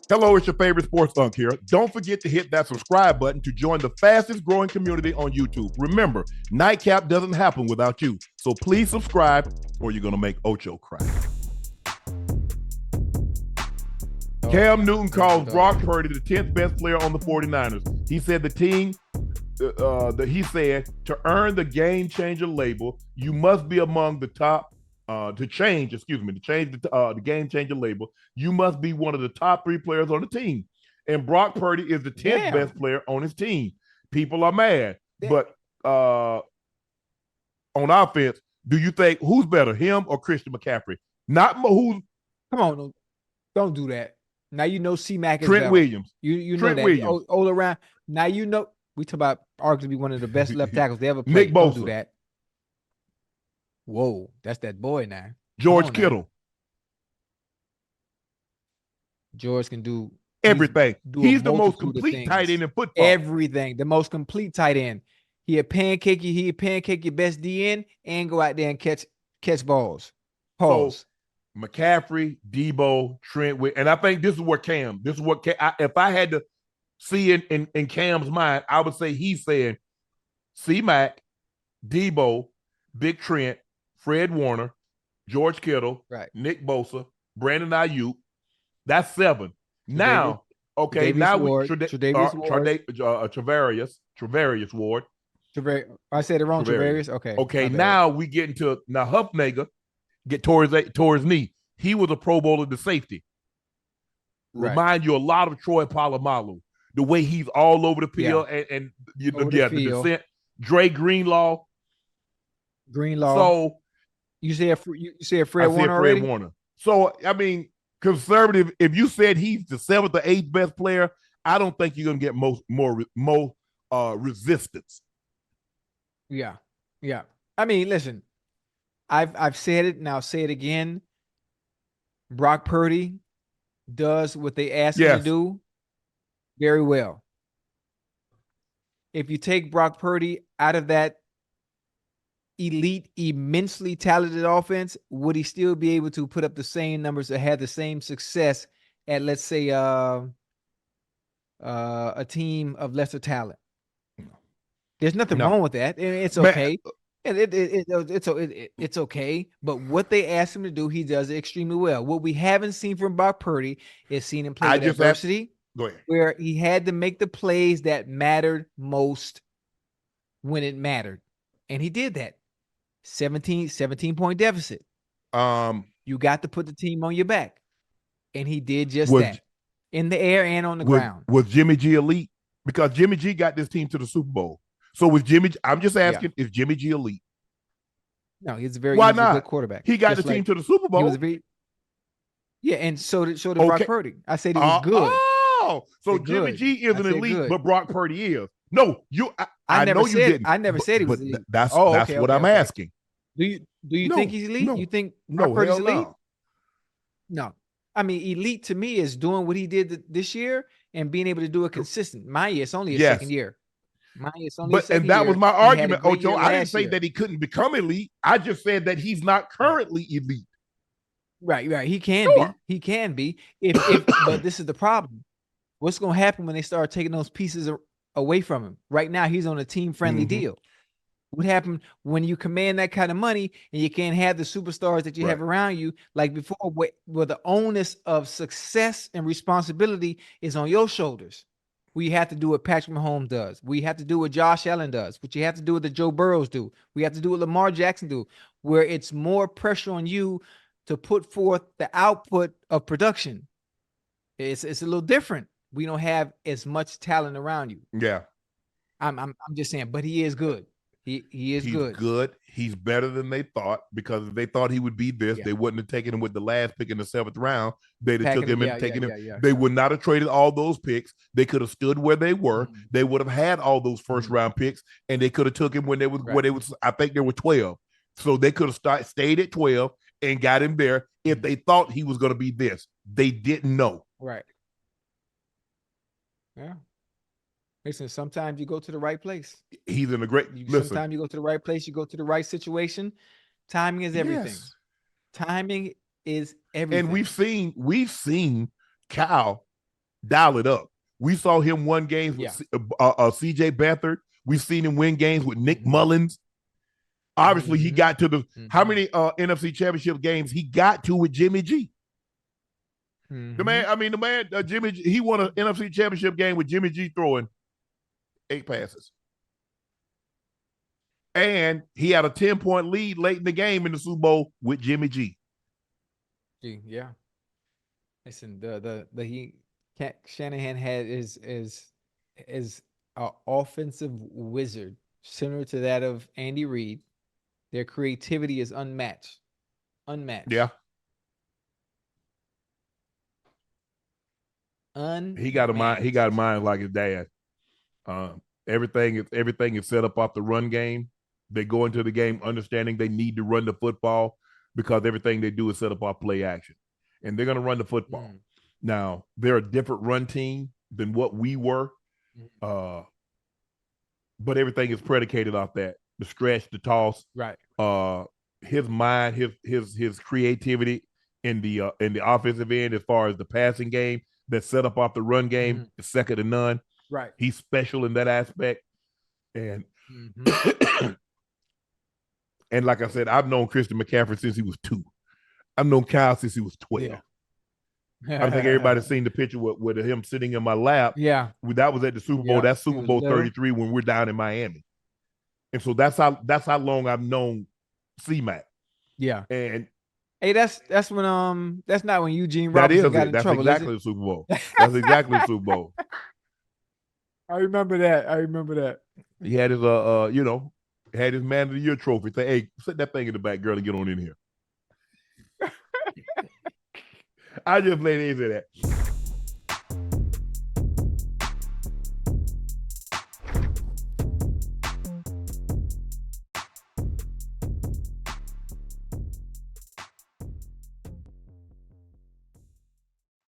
Hello, it's your favorite sports Unc here. Don't forget to hit that subscribe button to join the fastest growing community on YouTube. Remember, Nightcap doesn't happen without you. So please subscribe or you're going to make Ocho cry. Cam Newton calls Brock Purdy the 10th best player on the 49ers. He said the team, he said, to earn the game changer label, you must be among the top. To change the game changer label, you must be one of the top 3 players on the team. And Brock Purdy is the 10th best player on his team. People are mad. But on offense, do you think who's better, him or Christian McCaffrey? Not who's. Come on, don't do that. Now you know C-Mac is Trent better. Williams. You know Trent that. Williams. All around. Now you know we talk about arguably one of the best left tackles they ever played. Nick Bosa. Don't do that. Whoa, that's that boy now. George Kittle. Now. George can do everything. He's the most complete tight end in football. Everything. The most complete tight end. He'll pancake you. He'll pancake your best DN and go out there and catch balls. Pause. So, McCaffrey, Debo, Trent, and I think this is what if I had to see in Cam's mind, I would say he's saying C-Mac, Debo, Big Trent, Fred Warner, George Kittle, right. Nick Bosa, Brandon Ayuk. That's 7. Now, okay, Tre'Davious now Ward, Travarius Ward. I said it wrong, Travarius. Okay. Okay, now we get into Huffnager get tore his knee. He was a Pro Bowler to safety. Right. Remind you a lot of Troy Polamalu. The way he's all over the field and the descent. Dre Greenlaw. So you said Fred Warner already? Fred Warner. So I mean, conservative. If you said he's the 7th or 8th best player, I don't think you're gonna get more resistance. Yeah. I mean, listen, I've said it, and I'll say it again. Brock Purdy does what they ask him to do very well. If you take Brock Purdy out of that elite, immensely talented offense, would he still be able to put up the same numbers or have the same success at, let's say, a team of lesser talent? There's nothing wrong with that. It's okay. It's okay. But what they asked him to do, he does it extremely well. What we haven't seen from Brock Purdy is seen him play with adversity, where he had to make the plays that mattered most when it mattered. And he did that. 17-point deficit. You got to put the team on your back. And he did just that. In the air and on the ground. Was Jimmy G elite? Because Jimmy G got this team to the Super Bowl. So with I'm just asking, is Jimmy G elite? No, he's a good quarterback. He got the team to the Super Bowl. And so did Brock Purdy. I said he was good. Oh, so Jimmy G isn't elite, but Brock Purdy is. No, I know you didn't. I never said he was elite. That's what I'm asking. Do you think he's elite? No, you think Brock Purdy's elite? No. I mean, elite to me is doing what he did this year and being able to do it consistent. It's only his second year. And that was my argument, Ocho. I didn't say that he couldn't become elite. I just said that he's not currently elite. Right. He can be. He can be. But this is the problem. What's going to happen when they start taking those pieces away from him? Right now, he's on a team-friendly deal. What happened when you command that kind of money and you can't have the superstars that you have around you like before, where the onus of success and responsibility is on your shoulders? We have to do what Patrick Mahomes does. We have to do what Josh Allen does. What you have to do what the Joe Burrows do. We have to do what Lamar Jackson do, where it's more pressure on you to put forth the output of production. It's a little different. We don't have as much talent around you. Yeah. I'm just saying, but he is good. He's good. He's better than they thought, because if they thought he would be this, they wouldn't have taken him with the last pick in the 7th round. They'd have took him and taken him. They would not have traded all those picks. They could have stood where they were. They would have had all those first round picks, and they could have took him when they was where they was. I think there were 12, so they could have stayed at 12 and got him there if they thought he was going to be this. They didn't know. Right. Yeah. Listen, sometimes you go to the right place. He's in a great. Sometimes you go to the right place. You go to the right situation. Timing is everything. Timing is everything. And we've seen Cal dial it up. We saw him win games with C.J. Beathard. We've seen him win games with Nick Mullins. Obviously, he got to the how many NFC Championship games he got to with Jimmy G. The man, Jimmy G, he won an NFC Championship game with Jimmy G throwing 8 passes. And he had a 10-point lead late in the game in the Super Bowl with Jimmy G. Yeah. Listen, Shanahan had is an offensive wizard similar to that of Andy Reid. Their creativity is unmatched. Yeah. He got a mind like his dad. Everything is set up off the run game. They go into the game understanding they need to run the football because everything they do is set up off play action. And they're going to run the football. Now, they're a different run team than what we were. But everything is predicated off that. The stretch, the toss. Right. His mind, his creativity in the offensive end as far as the passing game that's set up off the run game is second to none. Right. He's special in that aspect. And and like I said, I've known Christian McCaffrey since he was 2. I've known Kyle since he was 12. Yeah. I think everybody's seen the picture with him sitting in my lap. Yeah. That was at the Super Bowl. That's Super Bowl 33 when we're down in Miami. And so that's how long I've known C-Mac. Yeah. And hey, that's when that's not when Eugene Robinson got in trouble. That's exactly the Super Bowl. That's exactly the Super Bowl. I remember that. He had his had his Man of the Year trophy. Say, hey, set that thing in the back, girl, and get on in here. I just let it say that.